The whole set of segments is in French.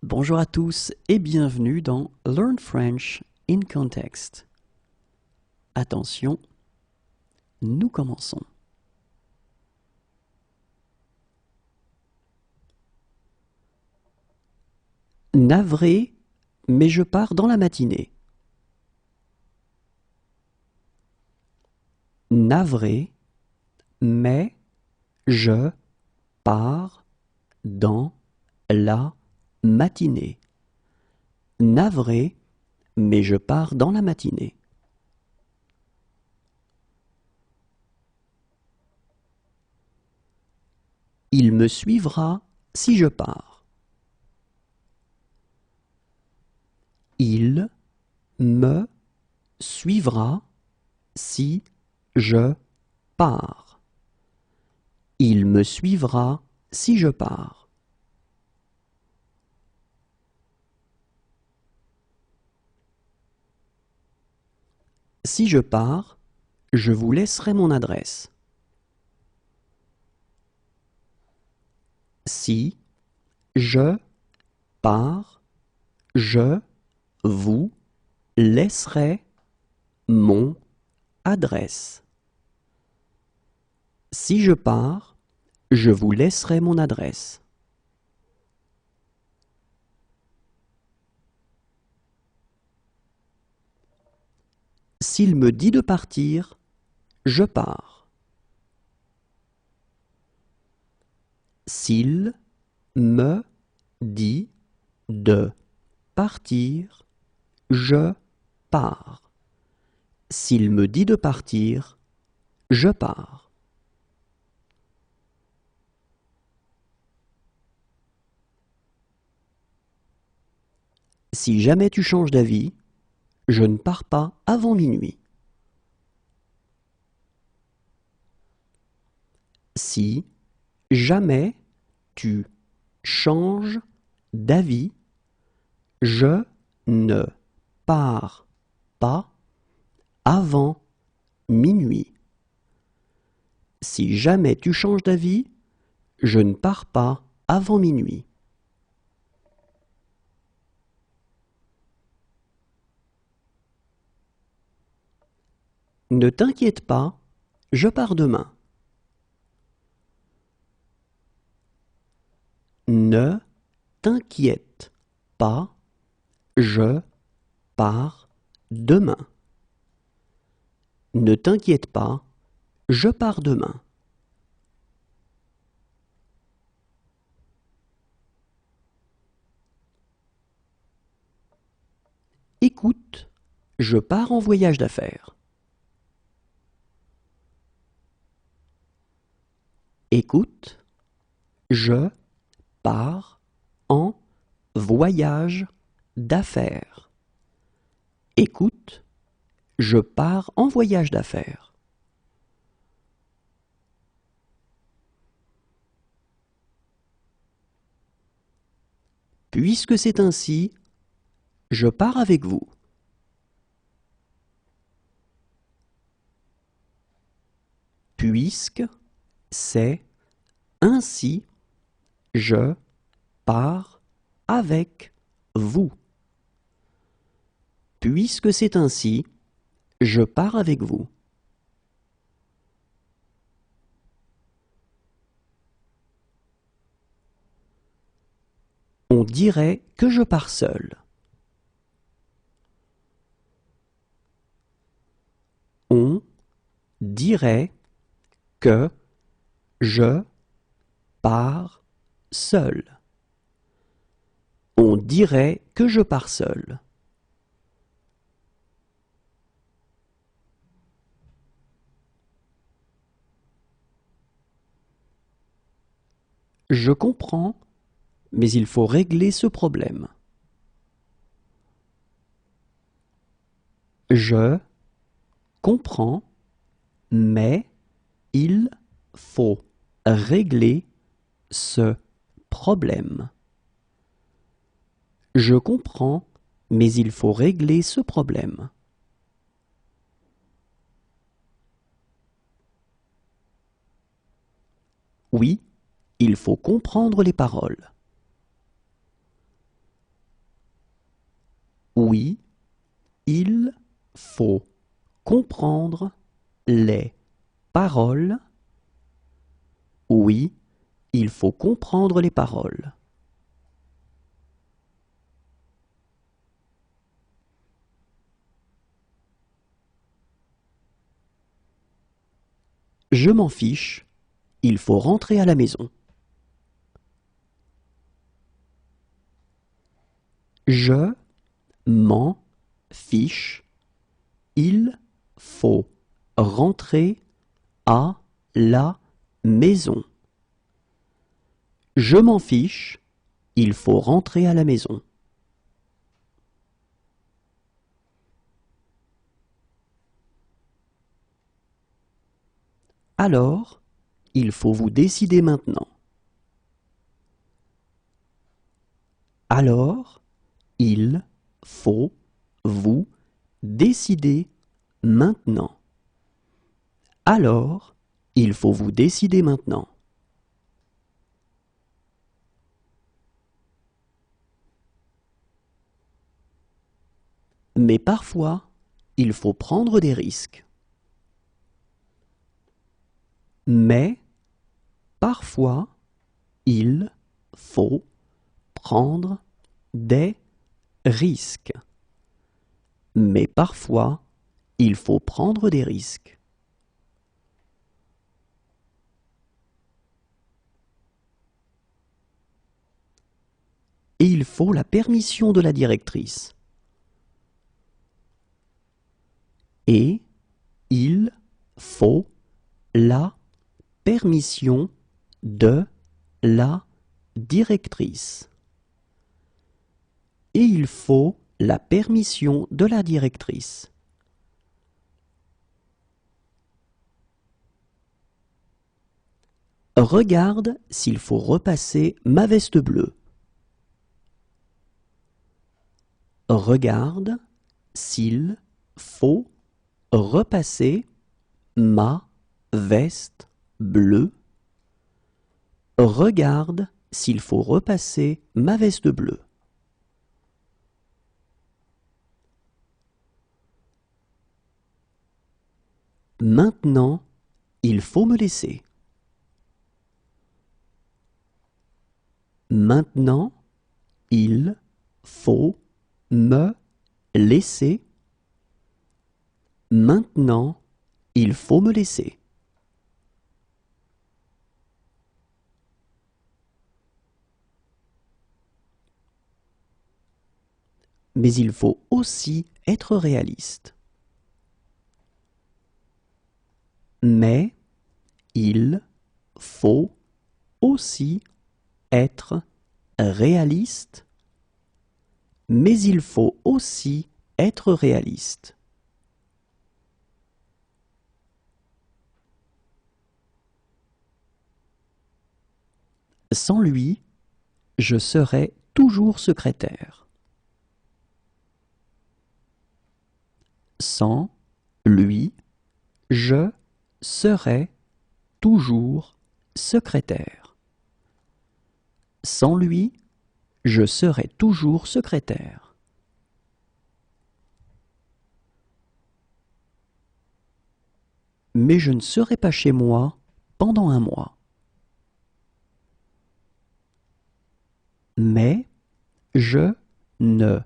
Bonjour à tous et bienvenue dans Learn French in Context. Attention, nous commençons. Navré, mais je pars dans la matinée. Navré, mais je pars dans la matinée. Navré, mais je pars dans la matinée. Il me suivra si je pars. Il me suivra si je pars. Il me suivra si je pars. Si je pars, je vous laisserai mon adresse. Si je pars, je vous laisserai mon adresse. Si je pars, je vous laisserai mon adresse. S'il me dit de partir, je pars. S'il me dit de partir, je pars. S'il me dit de partir, je pars. Si jamais tu changes d'avis, je ne pars pas avant minuit. Si jamais tu changes d'avis, je ne pars pas avant minuit. Si jamais tu changes d'avis, je ne pars pas avant minuit. Ne t'inquiète pas, je pars demain. Ne t'inquiète pas, je pars demain. Ne t'inquiète pas, je pars demain. Écoute, je pars en voyage d'affaires. Écoute, je pars en voyage d'affaires. Écoute, je pars en voyage d'affaires. Puisque c'est ainsi, je pars avec vous. Puisque c'est ainsi, je pars avec vous. Puisque c'est ainsi, je pars avec vous. On dirait que je pars seul. On dirait que je pars seul. On dirait que je pars seul. Je comprends, mais il faut régler ce problème. Je comprends, mais il faut régler ce problème. Je comprends, mais il faut régler ce problème. Oui, il faut comprendre les paroles. Oui, il faut comprendre les paroles. Oui, il faut comprendre les paroles. Je m'en fiche, il faut rentrer à la maison. Je m'en fiche, il faut rentrer à la maison. Je m'en fiche, il faut rentrer à la maison. Alors, il faut vous décider maintenant. Alors, il faut vous décider maintenant. Alors, il faut vous décider maintenant. Mais parfois, il faut prendre des risques. Mais parfois, il faut prendre des risques. Mais parfois, il faut prendre des risques. Et il faut la permission de la directrice. Et il faut la permission de la directrice. Et il faut la permission de la directrice. Regarde s'il faut repasser ma veste bleue. Regarde s'il faut repasser ma veste bleue. Regarde s'il faut repasser ma veste bleue. Maintenant, il faut me laisser. Maintenant, il faut me laisser. Maintenant, il faut me laisser. Mais il faut aussi être réaliste. Mais il faut aussi être réaliste. Mais il faut aussi être réaliste. Sans lui, je serai toujours secrétaire. Sans lui, je serai toujours secrétaire. Sans lui, je serai toujours secrétaire. Mais je ne serai pas chez moi pendant un mois. Mais je ne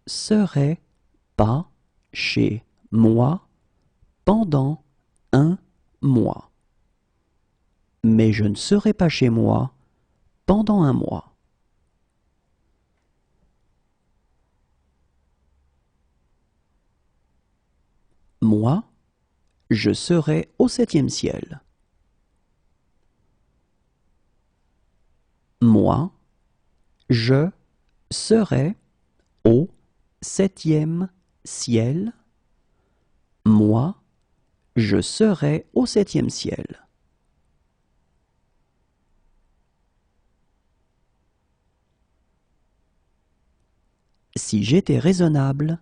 serai pas chez moi pendant un mois. Mais je ne serai pas chez moi pendant un mois. Moi, je serai au 7e ciel. Moi, je serai au 7e ciel. Moi, je serai au 7e ciel. Si j'étais raisonnable,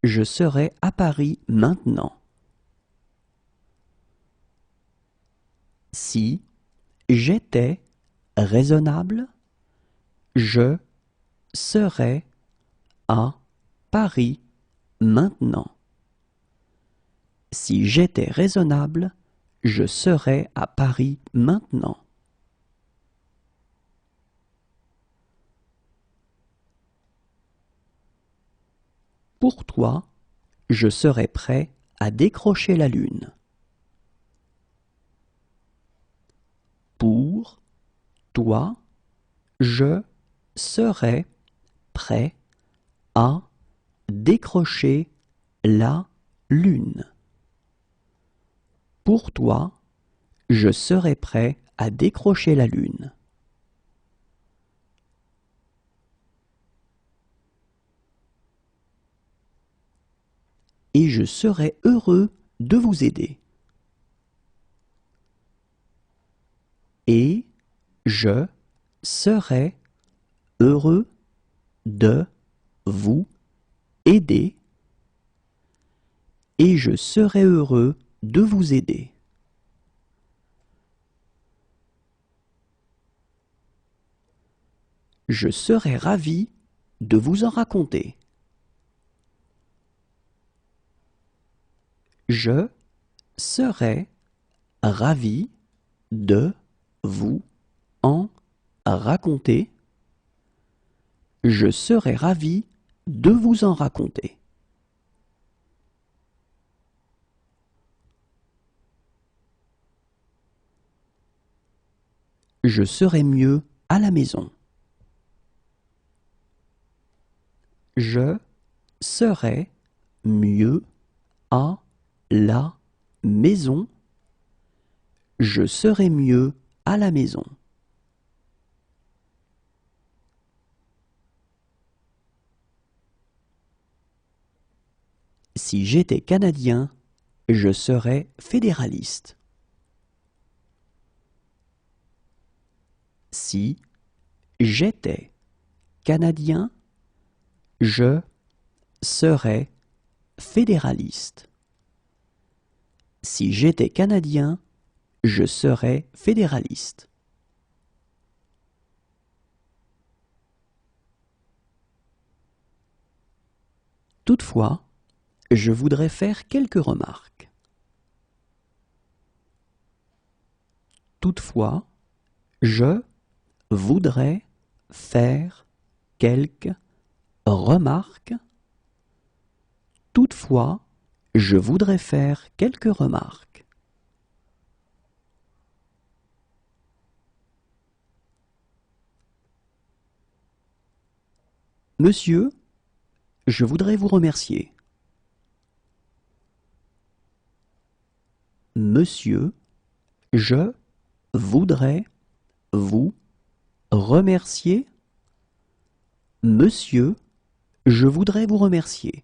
je serais à Paris maintenant. Si j'étais raisonnable, je serais à Paris maintenant. Si j'étais raisonnable, je serais à Paris maintenant. Pour toi, je serais prêt à décrocher la lune. Pour toi, je serais prêt à décrocher la lune. Pour toi, je serais prêt à décrocher la lune. Et je serais heureux de vous aider. Et je serais heureux de vous aider. Et je serais heureux de vous aider. Je serais ravi de vous en raconter. Je serais ravi de vous en raconter. Je serais ravi de vous en raconter. Je serais mieux à la maison. Je serais mieux à la maison. Je serais mieux à la maison. Si j'étais Canadien, je serais fédéraliste. Si j'étais Canadien, je serais fédéraliste. Si j'étais Canadien, je serais fédéraliste. Toutefois, je voudrais faire quelques remarques. Toutefois, je voudrais faire quelques remarques. Toutefois, je voudrais faire quelques remarques. Monsieur, je voudrais vous remercier. Monsieur, je voudrais vous remercier. Monsieur, je voudrais vous remercier.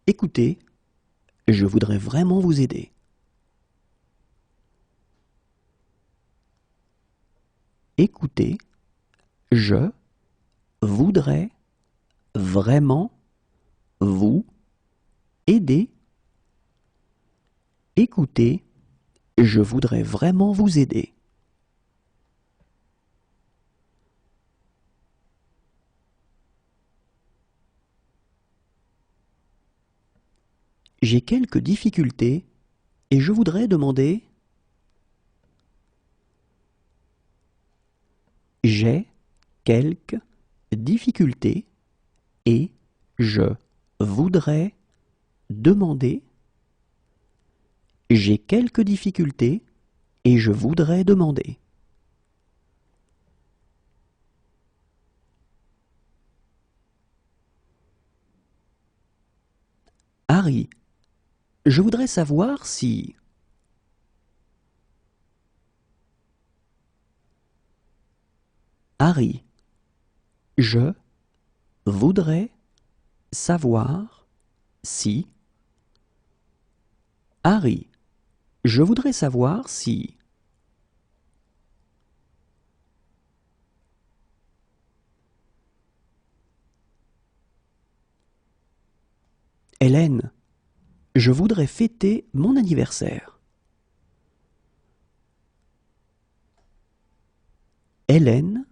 Écoutez, je voudrais vraiment vous aider. Écoutez, je voudrais vraiment vous aider. Écoutez, je voudrais vraiment vous aider. J'ai quelques difficultés et je voudrais demander. J'ai quelques difficultés et je voudrais demander. J'ai quelques difficultés et je voudrais demander. Harry, je voudrais savoir si. Harry, je voudrais savoir si. Harry, je voudrais savoir si. Hélène, je voudrais fêter mon anniversaire. Hélène,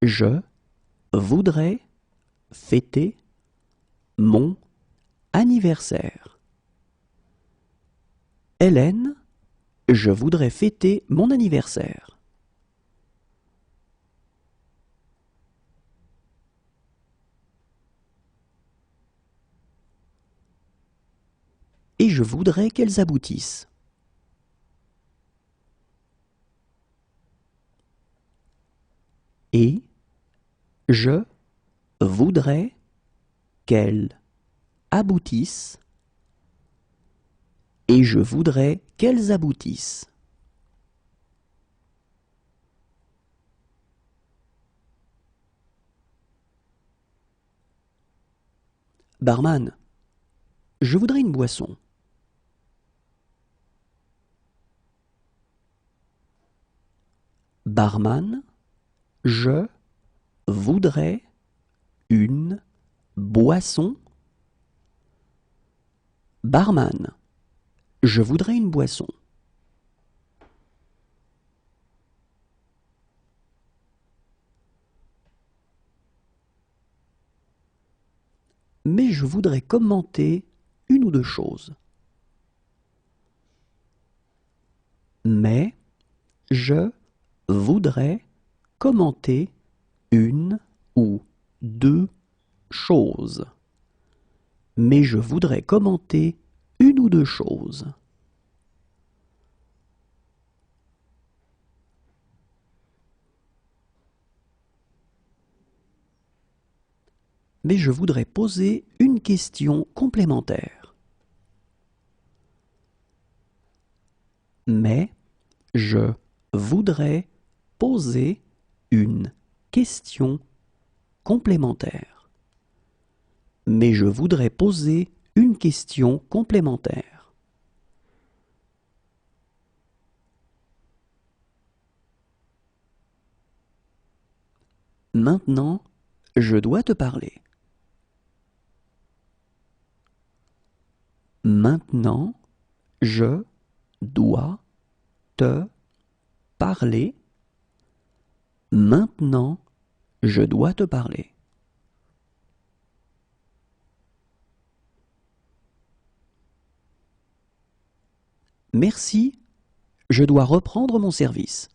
je voudrais fêter mon anniversaire. Hélène, je voudrais fêter mon anniversaire. Et je voudrais qu'elles aboutissent. Et je voudrais qu'elles aboutissent. Et je voudrais qu'elles aboutissent. Barman, je voudrais une boisson. Barman, je voudrais une boisson. Barman, je voudrais une boisson. Mais je voudrais commenter une ou deux choses. Mais je voudrais commenter une ou deux choses. Mais je voudrais commenter une ou deux choses. Mais je voudrais poser une question complémentaire. Mais je voudrais poser une question complémentaire. Mais je voudrais poser une question complémentaire. Maintenant, je dois te parler. Maintenant, je dois te parler. Maintenant, je dois te parler. Merci, je dois reprendre mon service.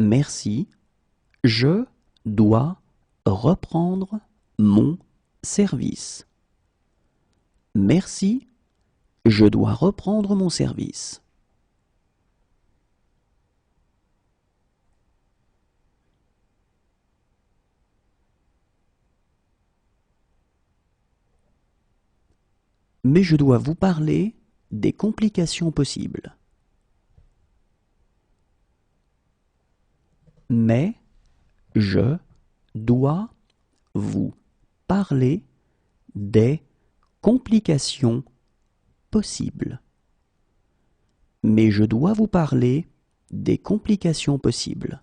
Merci, je dois reprendre mon service. Merci, je dois reprendre mon service. Mais je dois vous parler des complications possibles. Mais je dois vous parler des complications possibles. Mais je dois vous parler des complications possibles.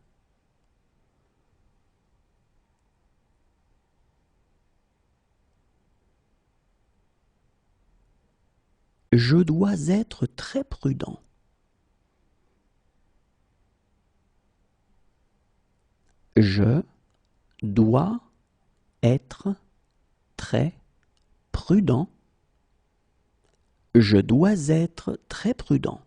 Je dois être très prudent. Je dois être très prudent. Je dois être très prudent.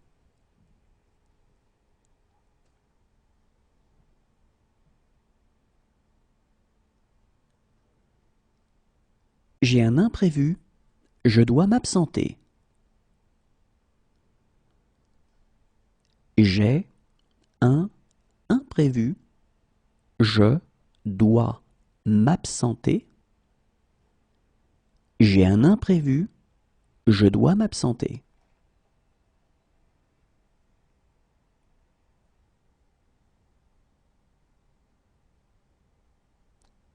J'ai un imprévu. Je dois m'absenter. J'ai un imprévu. Je dois m'absenter. J'ai un imprévu. Je dois m'absenter.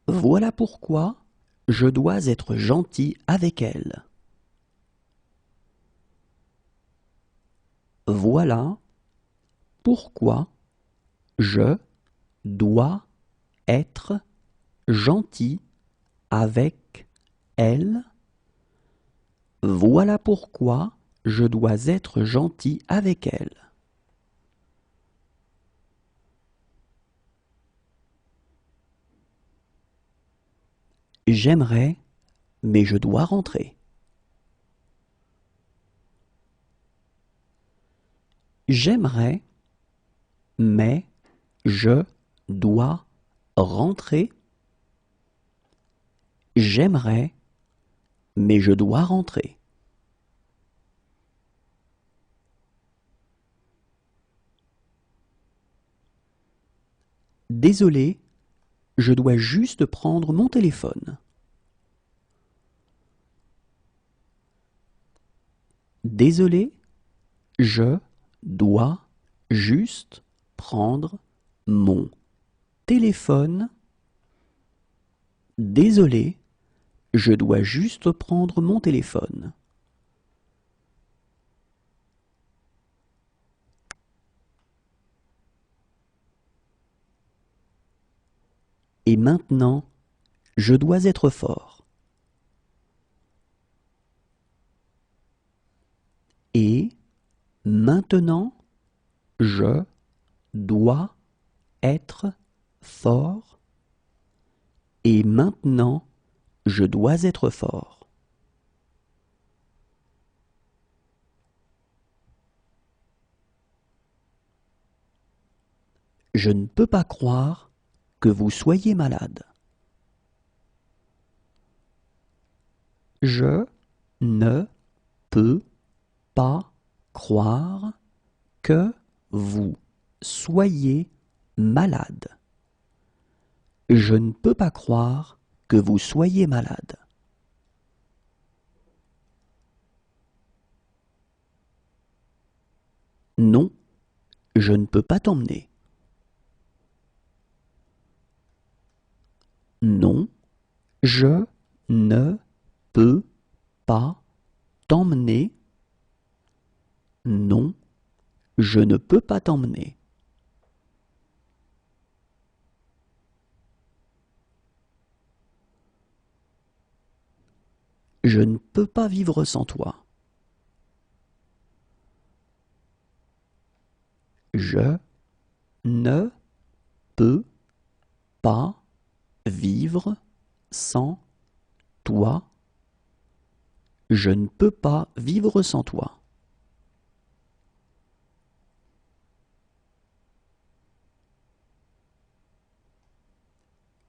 Voilà pourquoi je dois être gentil avec elle. Voilà pourquoi je dois être gentil avec elle. Voilà pourquoi je dois être gentil avec elle. J'aimerais, mais je dois rentrer. J'aimerais, mais je dois rentrer. J'aimerais, mais je dois rentrer. Désolé, je dois juste prendre mon téléphone. Désolé, je dois juste prendre mon téléphone. Désolé, je dois juste prendre mon téléphone. Et maintenant, je dois être fort. Et maintenant, je dois être fort. Et maintenant, je dois être fort. Je ne peux pas croire que vous soyez malade. Je ne peux pas croire que vous soyez malade. Je ne peux pas croire que vous soyez malade. Non, je ne peux pas t'emmener. Non, je ne peux pas t'emmener. Non, je ne peux pas t'emmener. Je ne peux pas vivre sans toi. Je ne peux pas vivre sans toi. Je ne peux pas vivre sans toi.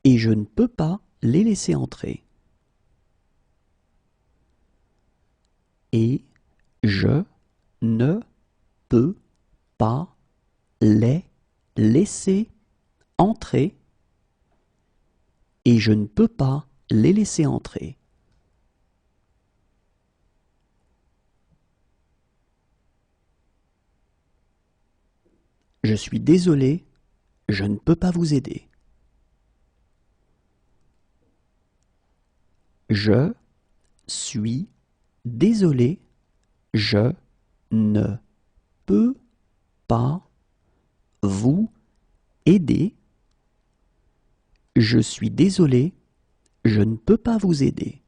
Et je ne peux pas les laisser entrer. Et je ne peux pas les laisser entrer. Et je ne peux pas les laisser entrer. Je suis désolé, je ne peux pas vous aider. Je suis désolé, je ne peux pas vous aider. Je suis désolé, je ne peux pas vous aider.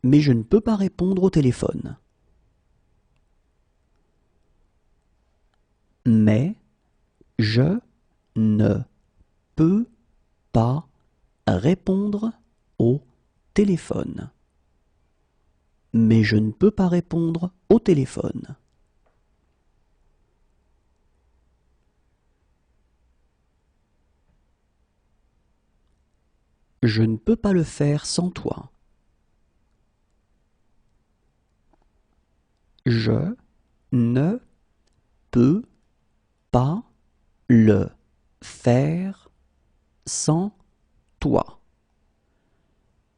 Mais je ne peux pas répondre au téléphone. Mais je ne peux pas répondre au téléphone. Mais je ne peux pas répondre au téléphone. Je ne peux pas le faire sans toi. Je ne peux pas le faire sans toi.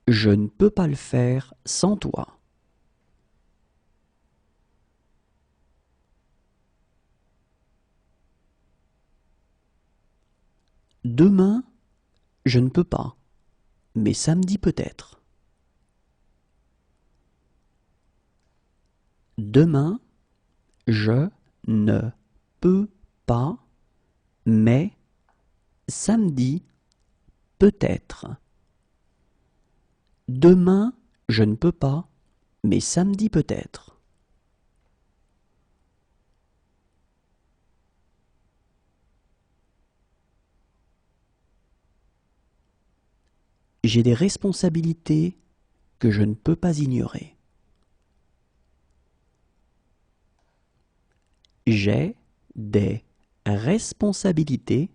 Je ne peux pas le faire sans toi. Demain, je ne peux pas, mais samedi peut-être. Demain, je ne peux pas, mais samedi peut-être. Demain, je ne peux pas, mais samedi peut-être. J'ai des responsabilités que je ne peux pas ignorer. J'ai des responsabilités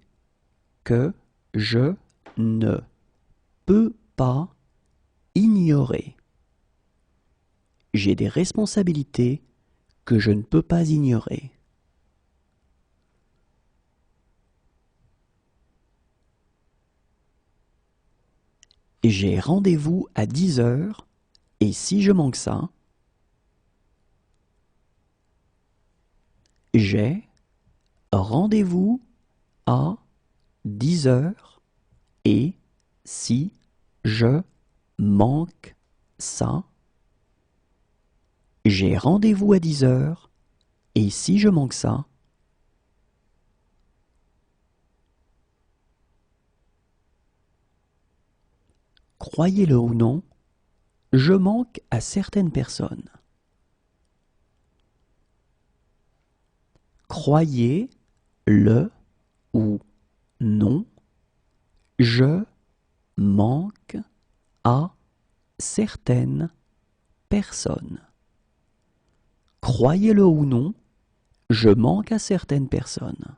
que je ne peux pas ignorer. J'ai des responsabilités que je ne peux pas ignorer. J'ai rendez-vous à 10 heures et si je manque ça, j'ai rendez-vous à 10 heures et si je manque ça, j'ai rendez-vous à 10 heures et si je manque ça, croyez-le ou non, je manque à certaines personnes. Croyez-le ou non, je manque à certaines personnes. Croyez-le ou non, je manque à certaines personnes.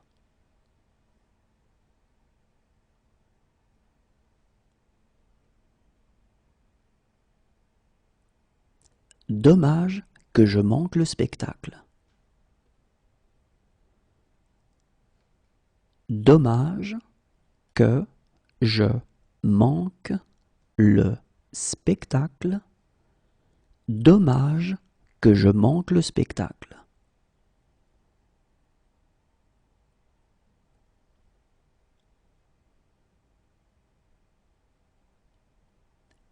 Dommage que je manque le spectacle. Dommage que je manque le spectacle. Dommage que je manque le spectacle.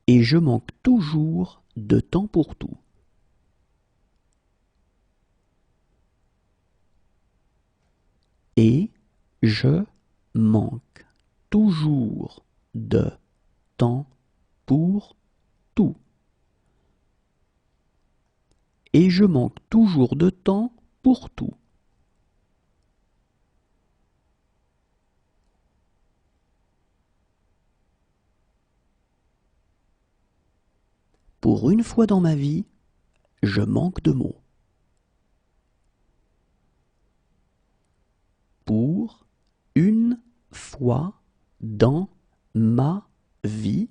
Et je manque toujours de temps pour tout. Et je manque toujours de temps pour tout. Et je manque toujours de temps pour tout. Pour une fois dans ma vie, je manque de mots. Pour une fois dans ma vie,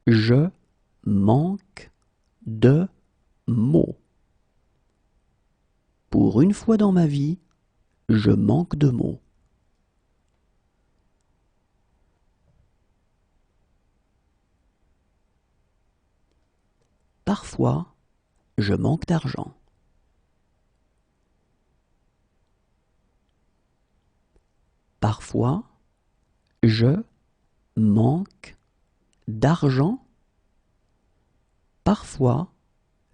je manque de mots. Pour une fois dans ma vie, je manque de mots. Parfois, je manque d'argent. Parfois, je manque d'argent. Parfois,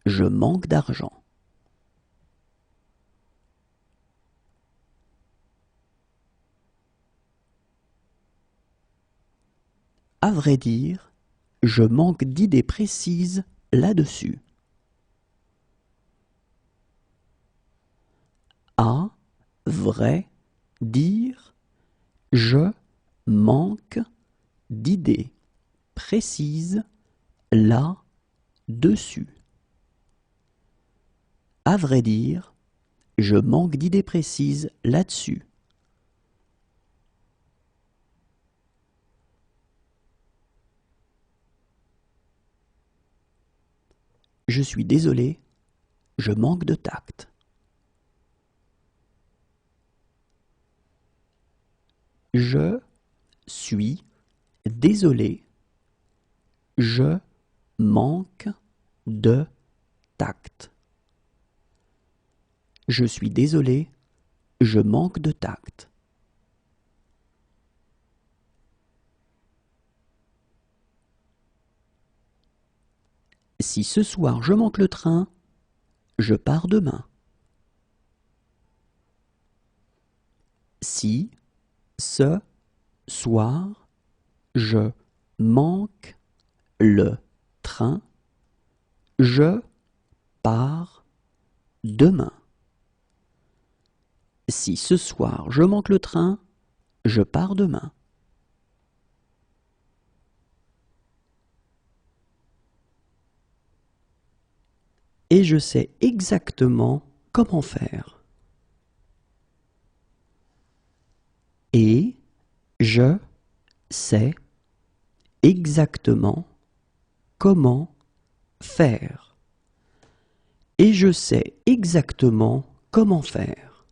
je manque d'argent. À vrai dire, je manque d'idées précises là-dessus. À vrai dire, je manque d'idées précises là-dessus. À vrai dire, je manque d'idées précises là-dessus. Je suis désolé, je manque de tact. Je suis désolé, je manque de tact. Je suis désolé, je manque de tact. Si ce soir je manque le train, je pars demain. Si ce soir je manque le train, je pars demain. Si ce soir je manque le train, je pars demain. et je sais exactement comment faire. Et je sais exactement comment faire. Et je sais exactement comment faire.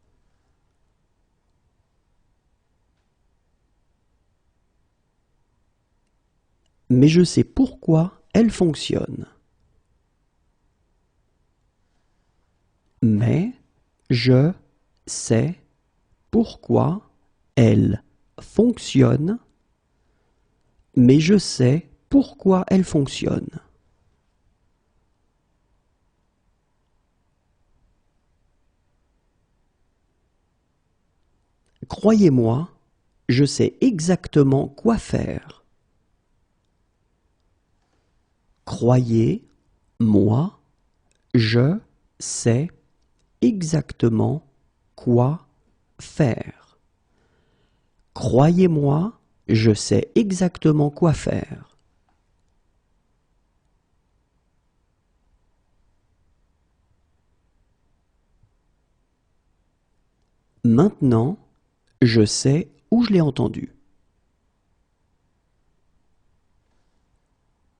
Mais je sais pourquoi elle fonctionne. Mais je sais pourquoi elle fonctionne. Mais je sais pourquoi elle fonctionne. Croyez-moi, je sais exactement quoi faire. Croyez-moi, je sais exactement quoi faire. Croyez-moi, je sais exactement quoi faire. Maintenant, je sais où je l'ai entendu.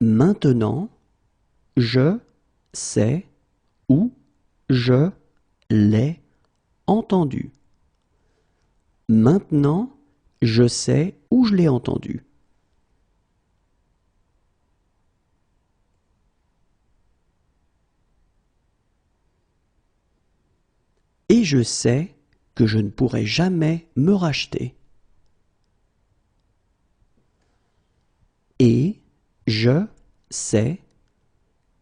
Maintenant, je sais où je l'ai entendu. Maintenant, je sais où je l'ai entendu. Et je sais que je ne pourrai jamais me racheter. Et je sais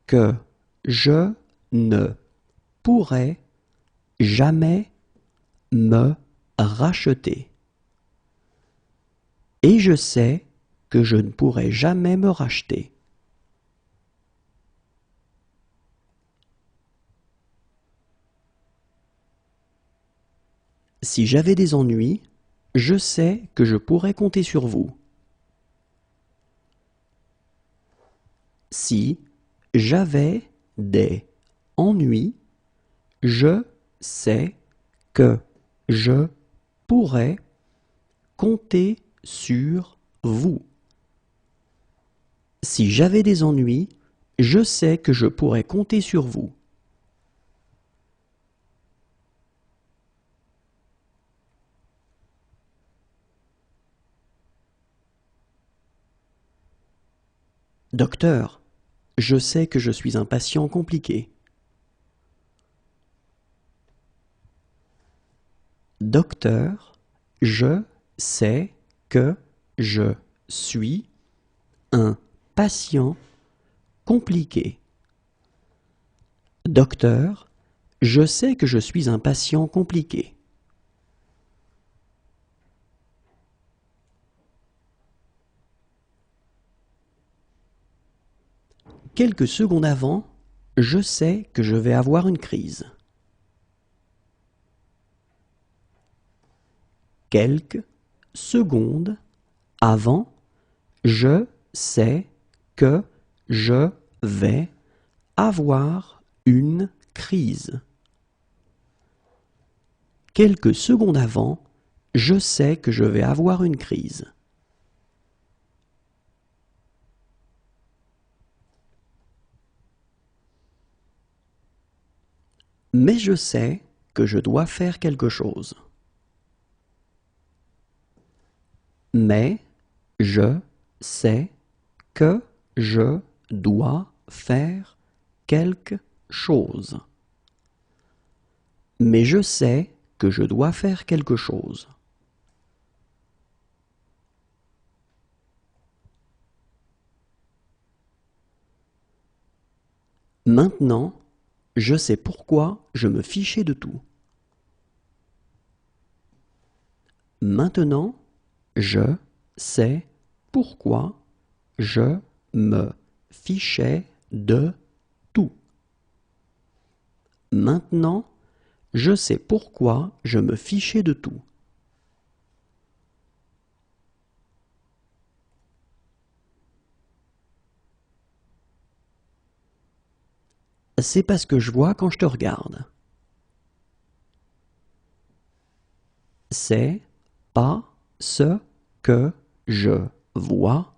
que je ne pourrai jamais me racheter. Et je sais que je ne pourrai jamais me racheter. Si j'avais des ennuis, je sais que je pourrais compter sur vous. Si j'avais des ennuis, je sais que je pourrais compter sur vous. Si j'avais des ennuis, je sais que je pourrais compter sur vous. Docteur, je sais que je suis un patient compliqué. Docteur, je sais que je suis un patient compliqué. Docteur, je sais que je suis un patient compliqué. Quelques secondes avant, je sais que je vais avoir une crise. Quelques secondes avant, je sais que je vais avoir une crise. Quelques secondes avant, je sais que je vais avoir une crise. Mais je sais que je dois faire quelque chose. Mais je sais que je dois faire quelque chose. Mais je sais que je dois faire quelque chose. Maintenant, je sais pourquoi je me fichais de tout. Maintenant, je sais pourquoi je me fichais de tout. Maintenant, je sais pourquoi je me fichais de tout. c'est pas ce que je vois quand je te regarde. C'est pas ce que je vois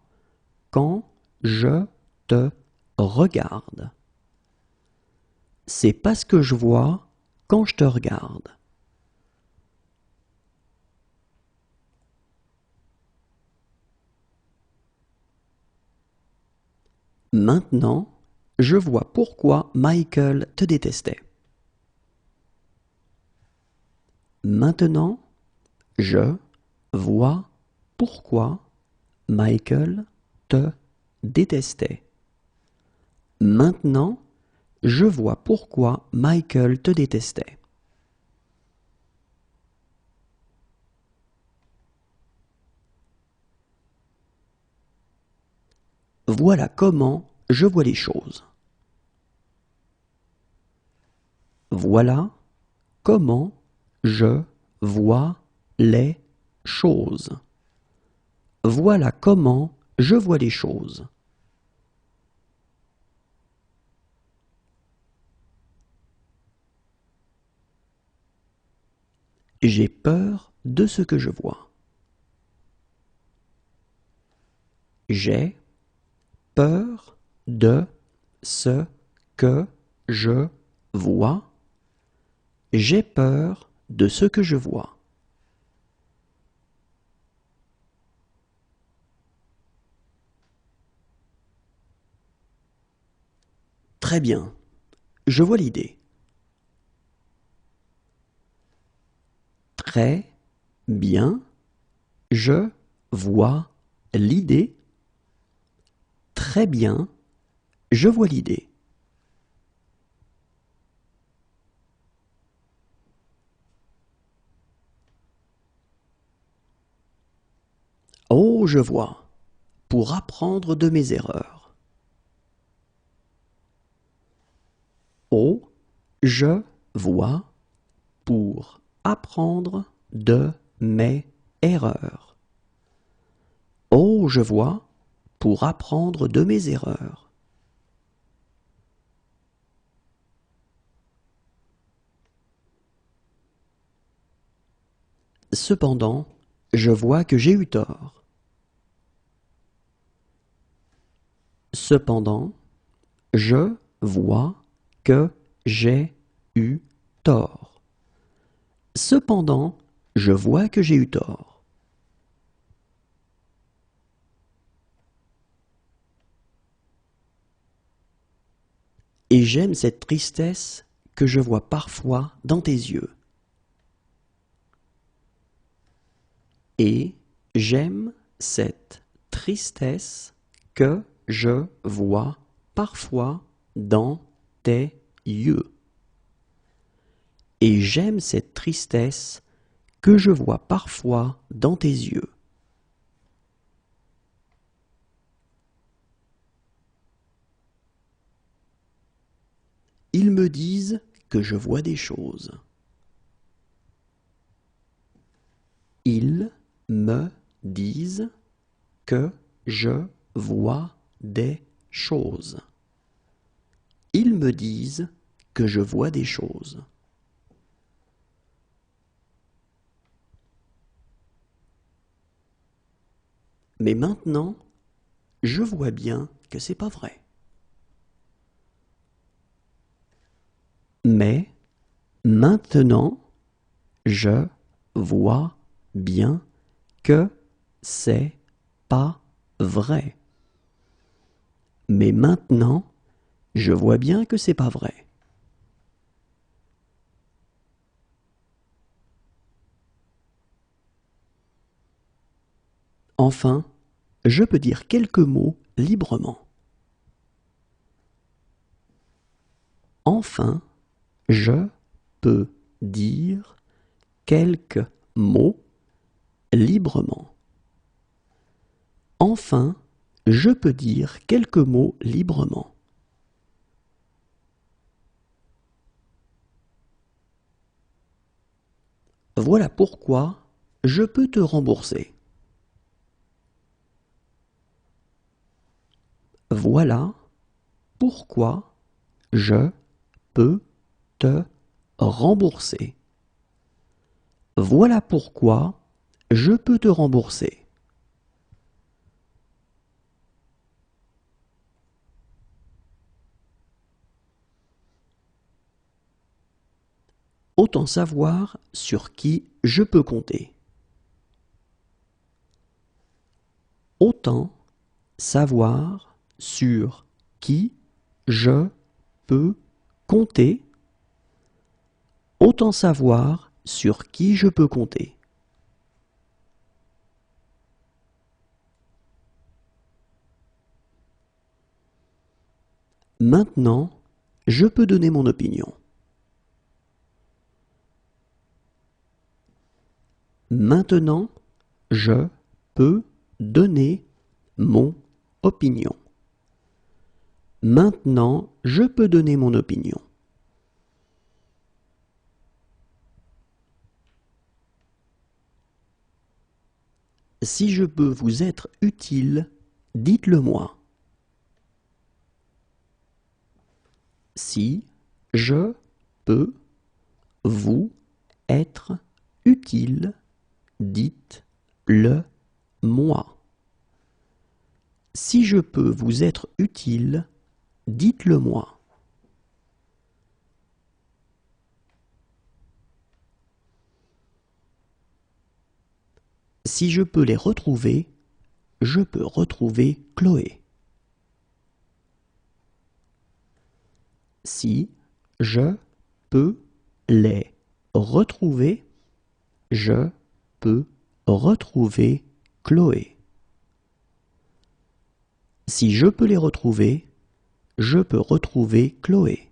quand je te regarde. C'est pas ce que je vois quand je te regarde. Maintenant, je vois pourquoi Michael te détestait. Maintenant, je vois pourquoi Michael te détestait. Maintenant, je vois pourquoi Michael te détestait. Voilà comment je vois les choses. Voilà comment je vois les choses. Voilà comment je vois les choses. J'ai peur de ce que je vois. J'ai peur de ce que je vois. J'ai peur de ce que je vois. Très bien, je vois l'idée. Très bien, je vois l'idée. Très bien, je vois l'idée. Oh, je vois. Pour apprendre de mes erreurs. Oh, je vois. Pour apprendre de mes erreurs. Oh, je vois. Pour apprendre de mes erreurs. Cependant, je vois que j'ai eu tort. Cependant, je vois que j'ai eu tort. Cependant, je vois que j'ai eu tort. Et j'aime cette tristesse que je vois parfois dans tes yeux. Et j'aime cette tristesse que je vois parfois dans tes yeux. Et j'aime cette tristesse que je vois parfois dans tes yeux. Ils me disent que je vois des choses. Ils me disent que je vois des choses. Ils me disent que je vois des choses. Mais maintenant, je vois bien que c'est pas vrai. Mais maintenant, je vois bien que c'est pas vrai. Mais maintenant, je vois bien que c'est pas vrai. Enfin, je peux dire quelques mots librement. Enfin, je peux dire quelques mots librement. Enfin, je peux dire quelques mots librement. Voilà pourquoi je peux te rembourser. Voilà pourquoi je peux te rembourser. Voilà pourquoi je peux te rembourser. Autant savoir sur qui je peux compter. Autant savoir sur qui je peux compter. Autant savoir sur qui je peux compter. Maintenant, je peux donner mon opinion. Maintenant, je peux donner mon opinion. Maintenant, je peux donner mon opinion. Si je peux vous être utile, dites-le moi. Si je peux vous être utile, dites-le moi. Si je peux vous être utile, dites-le moi. Si je peux les retrouver, je peux retrouver Chloé. Si je peux les retrouver, je peux retrouver Chloé. Si je peux les retrouver, je peux retrouver Chloé.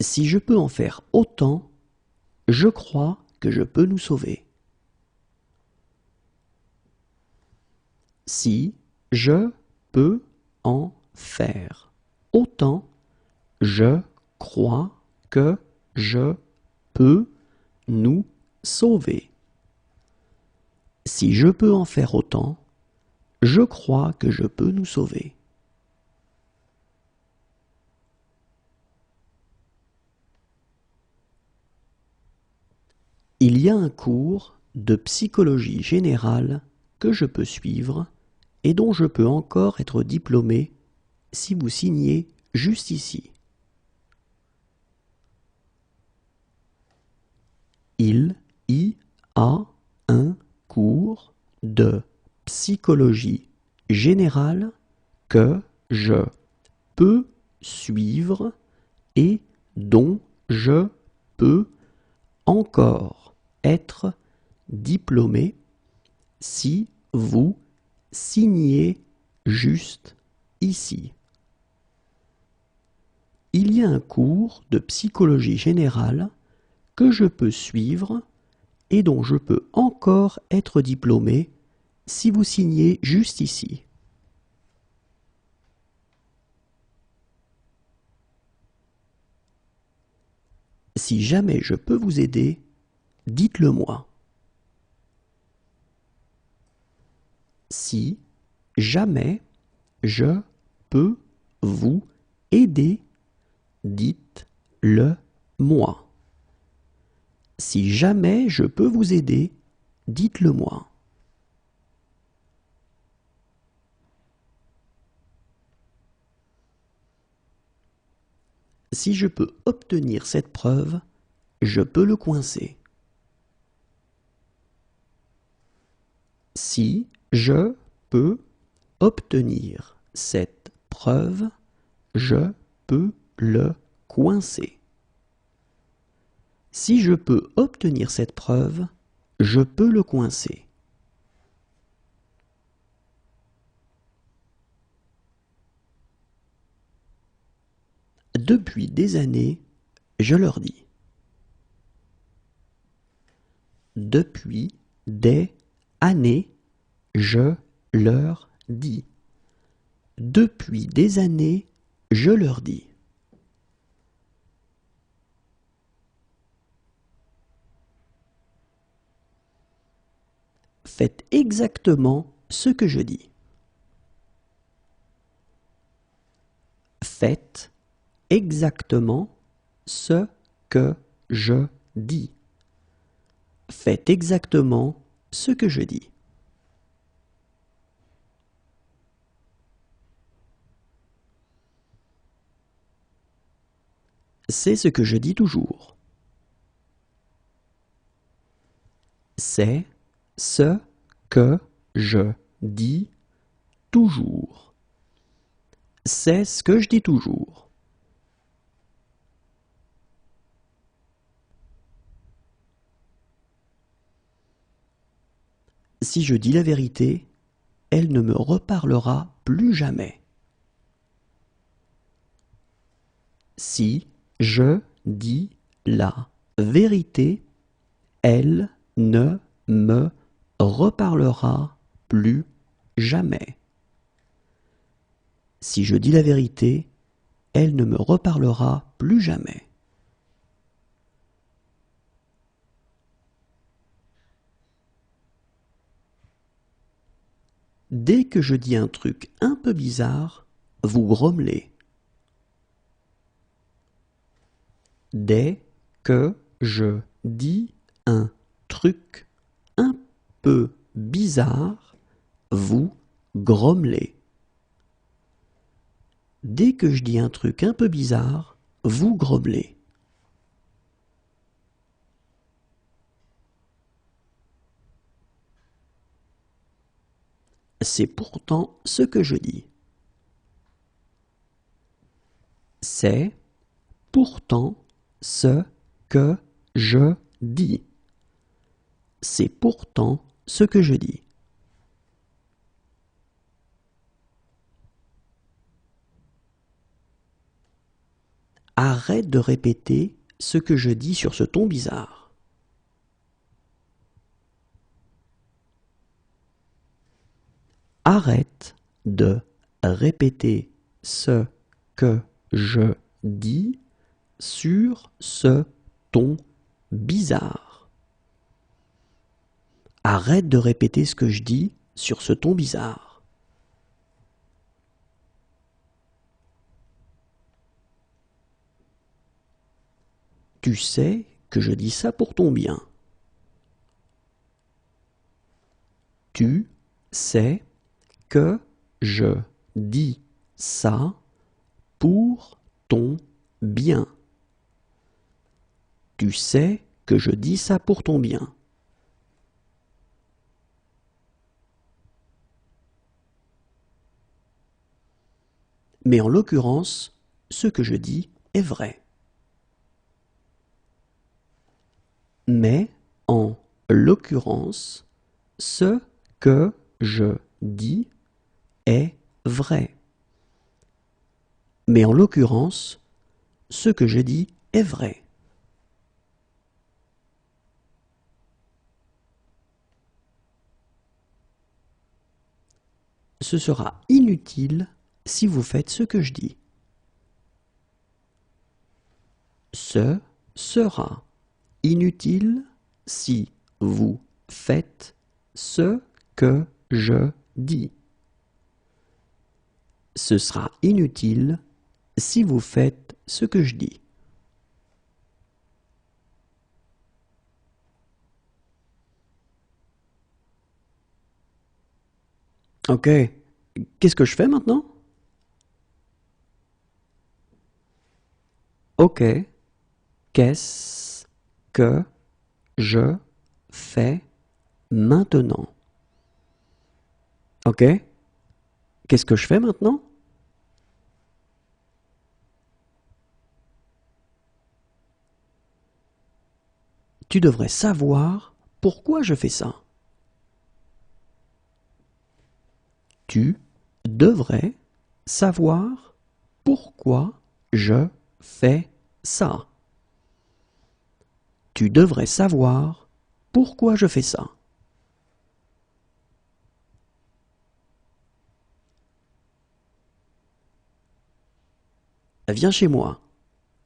Si je peux en faire autant, je crois que je peux nous sauver. Si je peux en faire autant, je crois que je peux nous sauver. Si je peux en faire autant, je crois que je peux nous sauver. Il y a un cours de psychologie générale que je peux suivre et dont je peux encore être diplômé si vous signez juste ici. Il y a un cours de psychologie générale que je peux suivre et dont je peux encore être diplômé si vous signez juste ici. Il y a un cours de psychologie générale que je peux suivre et dont je peux encore être diplômé si vous signez juste ici. Si jamais je peux vous aider, dites-le moi. Si jamais je peux vous aider, dites-le moi. Si jamais je peux vous aider, dites-le moi. Si je peux obtenir cette preuve, je peux le coincer. Si je peux obtenir cette preuve, je peux le coincer. Si je peux obtenir cette preuve, je peux le coincer. Depuis des années, je leur dis. Depuis des années, je leur dis. Depuis des années, je leur dis. Faites exactement ce que je dis. Faites exactement ce que je dis. Faites exactement ce que je dis. C'est ce que je dis toujours. C'est ce que je dis toujours. C'est ce que je dis toujours. Si je dis la vérité, elle ne me reparlera plus jamais. Si je dis la vérité, elle ne me reparlera plus jamais. Si je dis la vérité, elle ne me reparlera plus jamais. Dès que je dis un truc un peu bizarre, vous grommelez. Dès que je dis un truc un peu bizarre, vous grommelez. Dès que je dis un truc un peu bizarre, vous grommelez. C'est pourtant ce que je dis. C'est pourtant ce que je dis. C'est pourtant ce que je dis. Arrête de répéter ce que je dis sur ce ton bizarre. Arrête de répéter ce que je dis sur ce ton bizarre. Arrête de répéter ce que je dis sur ce ton bizarre. Tu sais que je dis ça pour ton bien. Tu sais que je dis ça pour ton bien. Tu sais que je dis ça pour ton bien. Mais en l'occurrence, ce que je dis est vrai. Mais en l'occurrence, ce que je dis est vrai. Mais en l'occurrence, ce que je dis est vrai. Ce sera inutile si vous faites ce que je dis. Ce sera inutile si vous faites ce que je dis. Ce sera inutile si vous faites ce que je dis. Ok, qu'est-ce que je fais maintenant? Ok, qu'est-ce que je fais maintenant? Ok, qu'est-ce que je fais maintenant? Tu devrais savoir pourquoi je fais ça. Tu devrais savoir pourquoi je fais ça. Tu devrais savoir pourquoi je fais ça. Viens chez moi.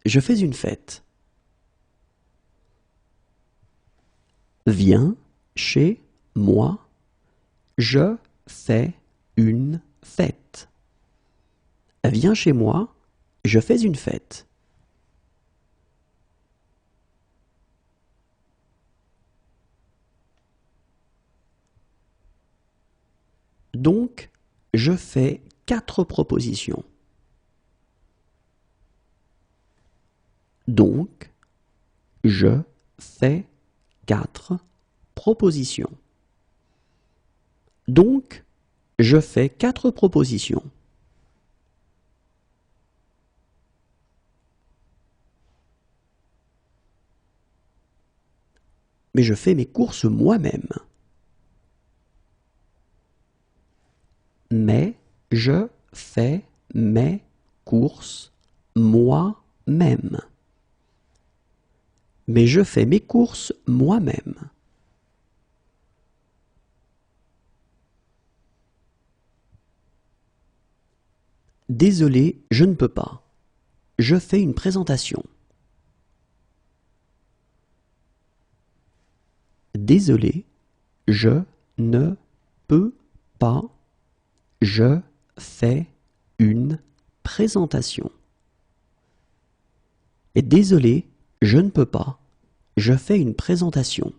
Je fais une fête. Viens chez moi. Je fais une fête. Viens chez moi, je fais une fête. Donc, je fais 4 propositions. Donc, je fais 4 propositions. Donc, je fais 4 propositions. Mais je fais mes courses moi-même. Mais je fais mes courses moi-même. Mais je fais mes courses moi-même. Désolé, je ne peux pas. Je fais une présentation. Désolé, je ne peux pas. Je fais une présentation. Et désolé, je ne peux pas. Je fais une présentation.